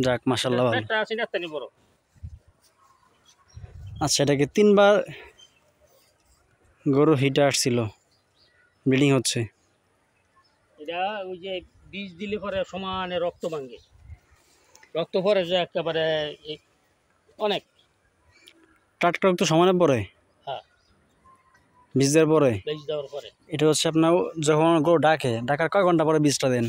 যাক মাশাআল্লাহ ভালো। আচ্ছা এটাকে 3বার গরু হিটে আসছিল, ব্লিডিং হচ্ছে। এটা ওই যে বীজ দিলে পরে সমানে রক্ত ভাঙে, রক্ত পরে যে একেবারে অনেক টাটকা রক্ত সমানে পড়ে। হ্যাঁ, বীজ দেওয়ার পরে। বীজ দেওয়ার পরে এটা হচ্ছে আপনার যখন গরু ডাকার কয় ঘন্টা পরে বীজটা দেন?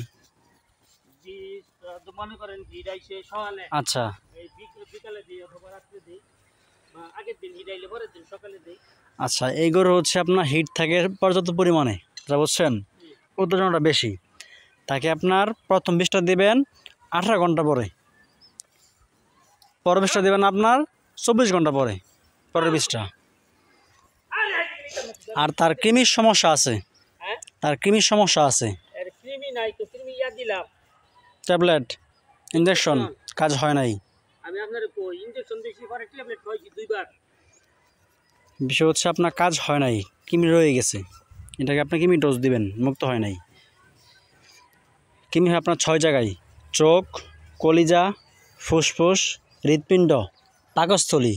বীজ তো মনে করেন হিডাইছে সকালে, আচ্ছা এই বিকালে দিই অথবা রাত্রে দিই, বা আগের দিন হিডাইলে পরের দিন সকালে দিই। আচ্ছা এই গরু হচ্ছে আপনার হিট থাকে পর্যাপ্ত পরিমাণে, যা বুঝছেন, উত্তেজনাটা বেশি। তাকে আপনার প্রথম বীজটা দেবেন 18 ঘন্টা পরে, পরের বীজটা দেবেন আপনার 24 ঘন্টা পরে, পরের বীজটা। আর তার কৃমির সমস্যা আছে, হ্যাঁ, তার কৃমির সমস্যা আছে। এর কৃমি নাই তো, কৃমি ইয়া দিলাম ট্যাবলেট ইনজেকশন কাজ হয় নাই। আমি আপনার ইনজেকশন দিয়েছি, পরে ট্যাবলেট খাইছি 2বার। বিষয় হচ্ছে আপনার কাজ হয় নাই, কৃমি রয়ে গেছে। এটাকে আপনি কৃমি ডোজ দিবেন, মুক্ত হয় নাই। কৃমি হয় আপনার 6 জায়গায়: চোখ, কলিজা, ফুসফুস, হৃৎপিণ্ড, পাকস্থলী,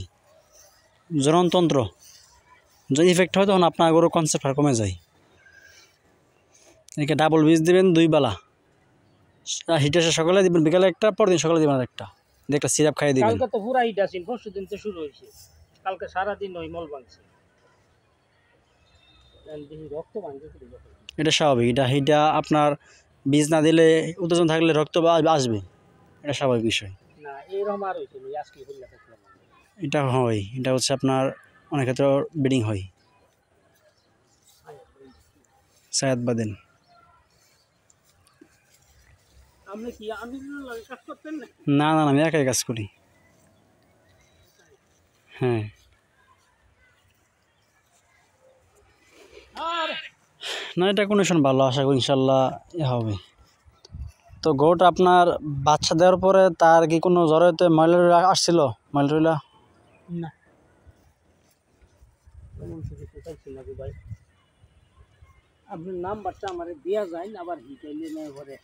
জননতন্ত্র। যদি ইফেক্ট হয় তখন আপনার গরুর কনসেপ্ট আর কমে যায়। একে ডাবল বীজ দিবেন 2 বেলা, হিটে সকালে দিবেন, বিকালে একটা, পরদিন সকালে দিবেন আরেকটা, একটা সিরাপ খাইয়ে দিবেন। কালকে তো পুরা হিট আছে, পরশু দিন তো শুরু হয়েছে, কালকে সারাদিন ওই মল ভাঙছে, রক্ত ভাঙছে। এটা স্বাভাবিক, এটা আপনার বীজ না দিলে, উত্তেজনা থাকলে রক্ত আসবে, এটা স্বাভাবিক বিষয়। না এরকম আর হয়েছিল আজকে হইলা থাকলাম। এটা হয়, এটা হচ্ছে আপনার অনেক ক্ষেত্রে ব্লিডিং হয়। সায়াদ বাদেন। আপনি কি আমি কাজ করতেন না? না না আমি একাই কাজ করি। হ্যাঁ না, এটা কন্ডিশন ভালো, আশা করি ইনশাল্লাহ হবে। তো গরুটা আপনার বাচ্চা দেওয়ার পরে তার কি কোনো জ্বরেতে ম্যালেরিয়া আসছিল? ম্যালেরিয়া না, ভাই আপনার নাম্বারটা আমার দেওয়া যায়, আবার হিটাইলে নেওয়া পরে